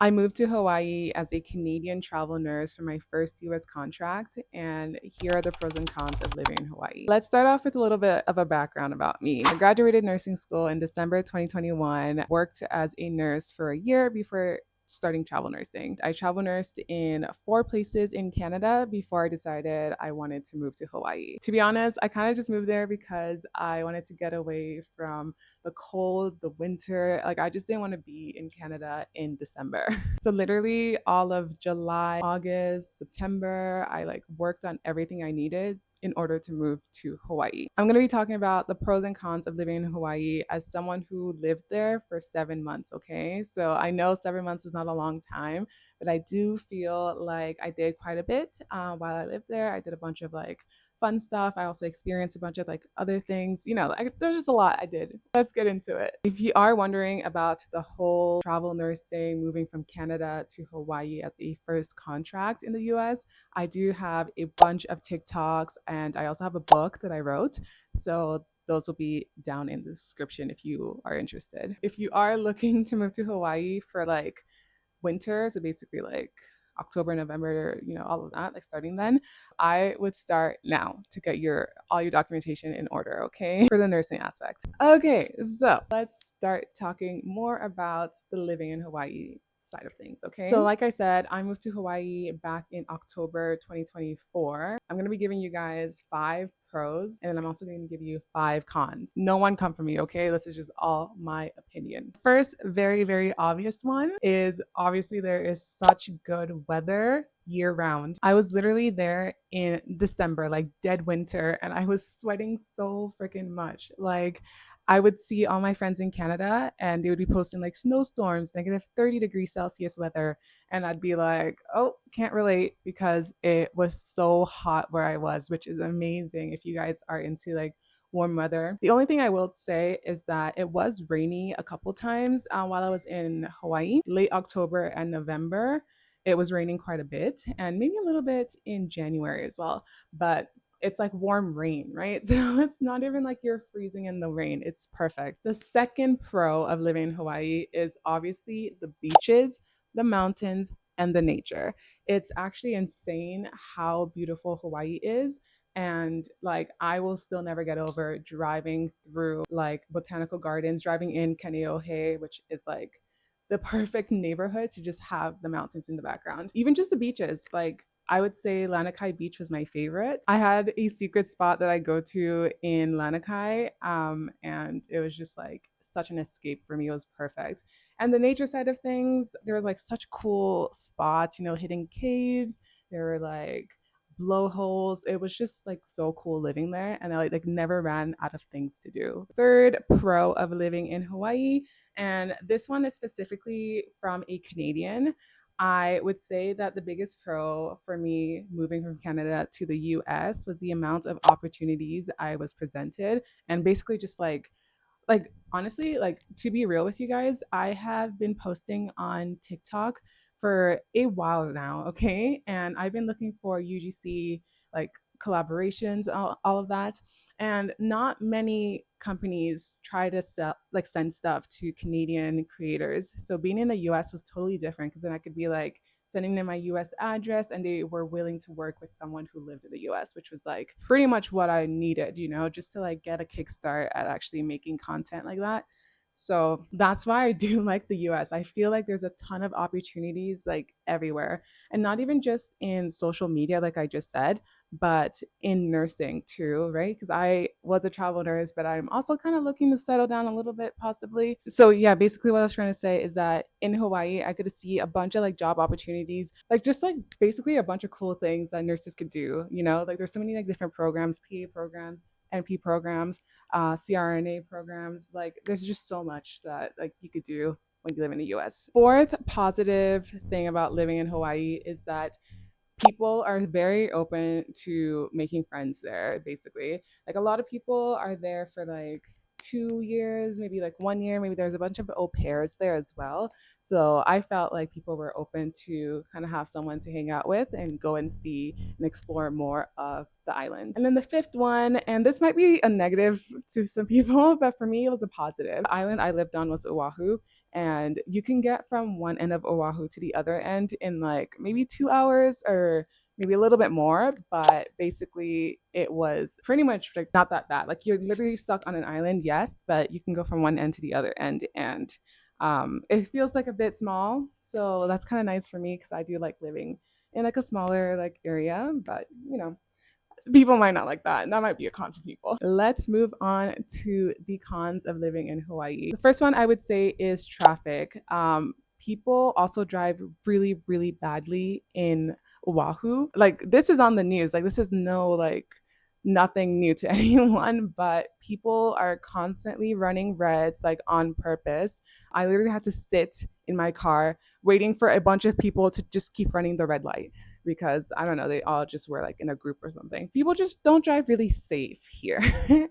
I moved to Hawaii as a Canadian travel nurse for my first US contract, and here are the pros and cons of living in Hawaii. Let's start off with a little bit of a background about me. I graduated nursing school in December 2021, worked as a nurse for a year before starting travel nursing. I travel nursed in 4 places in Canada before I decided I wanted to move to Hawaii. To be honest, I kind of just moved there because I wanted to get away from the cold, the winter. Like, I just didn't want to be in Canada in December. So literally all of July, August, September, I like worked on everything I needed in order to move to Hawaii. I'm going to be talking about the pros and cons of living in Hawaii as someone who lived there for 7 months, okay? So I know 7 months is not a long time, but I do feel like I did quite a bit while I lived there. I did a bunch of like fun stuff. I also experienced a bunch of like other things. There's just a lot I did. Let's get into it. If you are wondering about the whole travel nursing, moving from Canada to Hawaii at the first contract in the US, I do have a bunch of TikToks and I also have a book that I wrote. So those will be down in the description if you are interested. If you are looking to move to Hawaii for like winter, so basically like October, November, all of that, like starting then, I would start now to get your all your documentation in order, okay? For the nursing aspect. Okay, so let's start talking more about the living in Hawaii side of things, okay? So like I said, I moved to Hawaii back in October 2024. I'm going to be giving you guys 5 pros and then I'm also going to give you 5 cons. No one come for me, okay? This is just all my opinion. First, very, very obvious one is obviously there is such good weather year round. I was literally there in December, like dead winter, and I was sweating so freaking much. Like, I would see all my friends in Canada and they would be posting like snowstorms, -30 degrees Celsius weather. And I'd be like, oh, can't relate because it was so hot where I was, which is amazing if you guys are into like warm weather. The only thing I will say is that it was rainy a couple times while I was in Hawaii, late October and November. It was raining quite a bit and maybe a little bit in January as well. But it's like warm rain, right? So it's not even like you're freezing in the rain. It's perfect. The second pro of living in Hawaii is obviously the beaches, the mountains, and the nature. It's actually insane how beautiful Hawaii is. And like, I will still never get over driving through like botanical gardens, driving in Kaneohe, which is like the perfect neighborhood to just have the mountains in the background. Even just the beaches, like I would say Lanakai Beach was my favorite. I had a secret spot that I go to in Lanakai, and it was just like such an escape for me. It was perfect. And the nature side of things, there were like such cool spots, hidden caves. There were like blowholes. It was just like so cool living there, and I like never ran out of things to do. Third pro of living in Hawaii, and this one is specifically from a Canadian. I would say that the biggest pro for me moving from Canada to the US was the amount of opportunities I was presented, and basically just like honestly, like to be real with you guys, I have been posting on TikTok for a while now, okay? And I've been looking for UGC like collaborations, all of that. And not many companies try to sell like send stuff to Canadian creators. So being in the US was totally different because then I could be like sending them my US address and they were willing to work with someone who lived in the US, which was like pretty much what I needed, just to like get a kickstart at actually making content like that. So that's why I do like the US. I feel like there's a ton of opportunities like everywhere, and not even just in social media, like I just said, but in nursing too, right? Because I was a travel nurse, but I'm also kind of looking to settle down a little bit, possibly. So, yeah, basically, what I was trying to say is that in Hawaii, I could see a bunch of like job opportunities, like just like basically a bunch of cool things that nurses could do, like there's so many like different programs, PA programs, NP programs, CRNA programs. Like, there's just so much that like you could do when you live in the US. Fourth positive thing about living in Hawaii is that people are very open to making friends there, basically. Like, a lot of people are there for like 2 years, maybe like 1 year. Maybe there's a bunch of au pairs there as well. So I felt like people were open to kind of have someone to hang out with and go and see and explore more of the island. And then the fifth one, and this might be a negative to some people, but for me it was a positive. The island I lived on was Oahu, and you can get from one end of Oahu to the other end in like maybe 2 hours or maybe a little bit more, but basically it was pretty much like not that bad. Like you're literally stuck on an island, yes, but you can go from one end to the other end, and it feels like a bit small. So that's kind of nice for me because I do like living in like a smaller like area, but people might not like that, and that might be a con for people. Let's move on to the cons of living in Hawaii. The first one I would say is traffic. People also drive really, really badly in Oahu. Like this is on the news. Like this is no like nothing new to anyone, but people are constantly running reds like on purpose. I literally had to sit in my car waiting for a bunch of people to just keep running the red light because I don't know, they all just were like in a group or something. People just don't drive really safe here.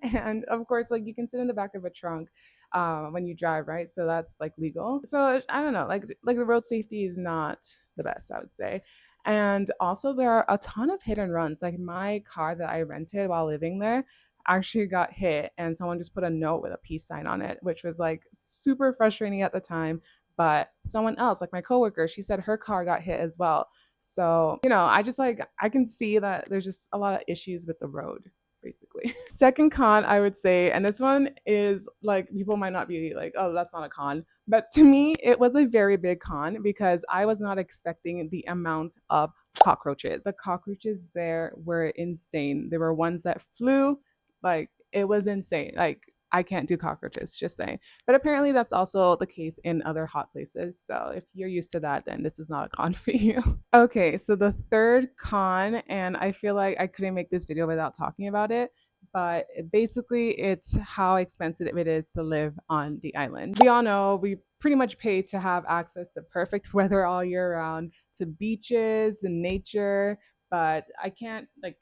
And of course, like you can sit in the back of a trunk when you drive, right? So that's like legal. So I don't know, like the road safety is not the best, I would say. And also there are a ton of hit and runs. Like my car that I rented while living there actually got hit and someone just put a note with a peace sign on it, which was like super frustrating at the time. But someone else, like my coworker, she said her car got hit as well. So, I just like, I can see that there's just a lot of issues with the road, basically. Second con, I would say, and this one is like, people might not be like, oh, that's not a con. But to me, it was a very big con because I was not expecting the amount of cockroaches. The cockroaches there were insane. There were ones that flew, like, it was insane. Like, I can't do cockroaches, just saying. But apparently, that's also the case in other hot places. So if you're used to that, then this is not a con for you. Okay, so the third con, and I feel like I couldn't make this video without talking about it, but basically, it's how expensive it is to live on the island. We all know we pretty much pay to have access to perfect weather all year round, to beaches and nature, but I can't like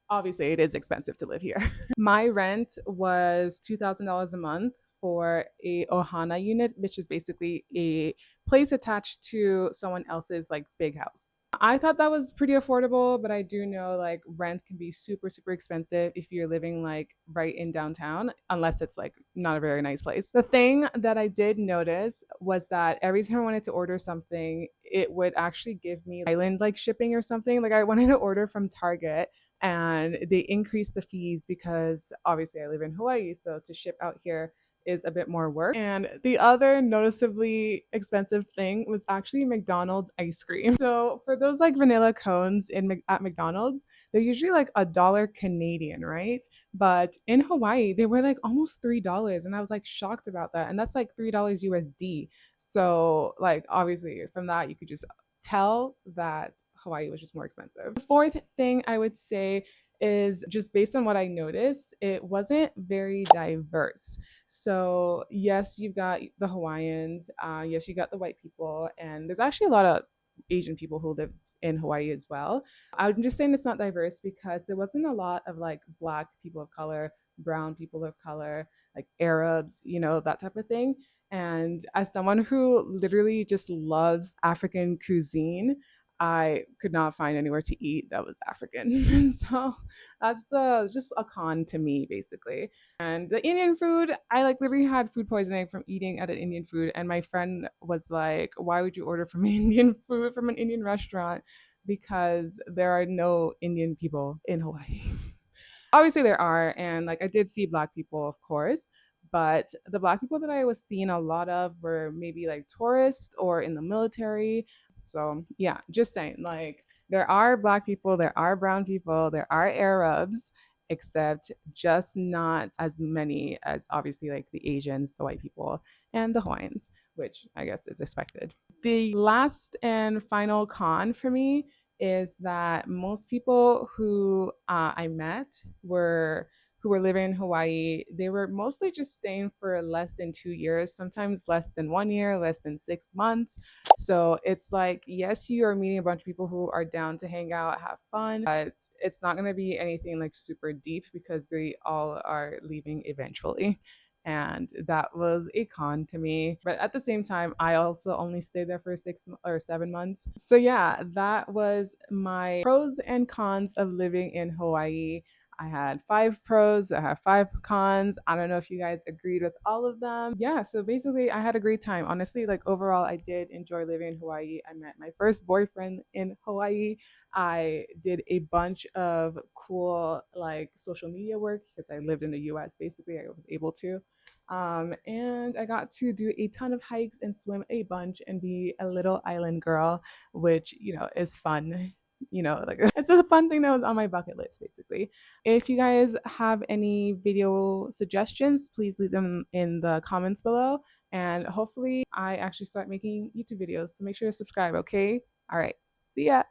obviously it is expensive to live here. My rent was $2,000 a month for a ohana unit, which is basically a place attached to someone else's like big house. I thought that was pretty affordable, but I do know like rent can be super, super expensive if you're living like right in downtown, unless it's like not a very nice place. The thing that I did notice was that every time I wanted to order something, it would actually give me island like shipping or something. Like I wanted to order from Target and they increased the fees because obviously I live in Hawaii. So to ship out here is a bit more work. And the other noticeably expensive thing was actually McDonald's ice cream. So for those like vanilla cones at McDonald's, they're usually like $1 Canadian, right? But in Hawaii, they were like almost $3. And I was like shocked about that. And that's like $3 USD. So like obviously from that, you could just tell that Hawaii was just more expensive. The fourth thing I would say is just based on what I noticed, it wasn't very diverse. So, yes, you've got the Hawaiians, yes, you got the white people, and there's actually a lot of Asian people who live in Hawaii as well. I'm just saying it's not diverse because there wasn't a lot of like black people of color, brown people of color, like Arabs, that type of thing. And as someone who literally just loves African cuisine, I could not find anywhere to eat that was African. So that's just a con to me, basically. And the Indian food, I like literally had food poisoning from eating at an Indian food. And my friend was like, why would you order from Indian food from an Indian restaurant? Because there are no Indian people in Hawaii. Obviously there are, and like I did see black people, of course, but the black people that I was seeing a lot of were maybe like tourists or in the military. So yeah, just saying, like there are black people, there are brown people, there are Arabs, except just not as many as obviously like the Asians, the white people, and the Hawaiians, which I guess is expected. The last and final con for me is that most people who I met who were living in Hawaii, they were mostly just staying for less than 2 years, sometimes less than 1 year, less than 6 months. So it's like, yes, you are meeting a bunch of people who are down to hang out, have fun, but it's not going to be anything like super deep because they all are leaving eventually. and that was a con to me. But at the same time, I also only stayed there for 6 or 7 months. So yeah, that was my pros and cons of living in Hawaii. I had 5 pros, I have 5 cons. I don't know if you guys agreed with all of them. Yeah, so basically, I had a great time. Honestly, like overall, I did enjoy living in Hawaii. I met my first boyfriend in Hawaii. I did a bunch of cool like social media work because I lived in the US basically. I was able to. And I got to do a ton of hikes and swim a bunch and be a little island girl, which, is fun. Like it's just a fun thing that was on my bucket list, basically. If you guys have any video suggestions, please leave them in the comments below. And hopefully, I actually start making YouTube videos. So make sure to subscribe, okay? All right. See ya.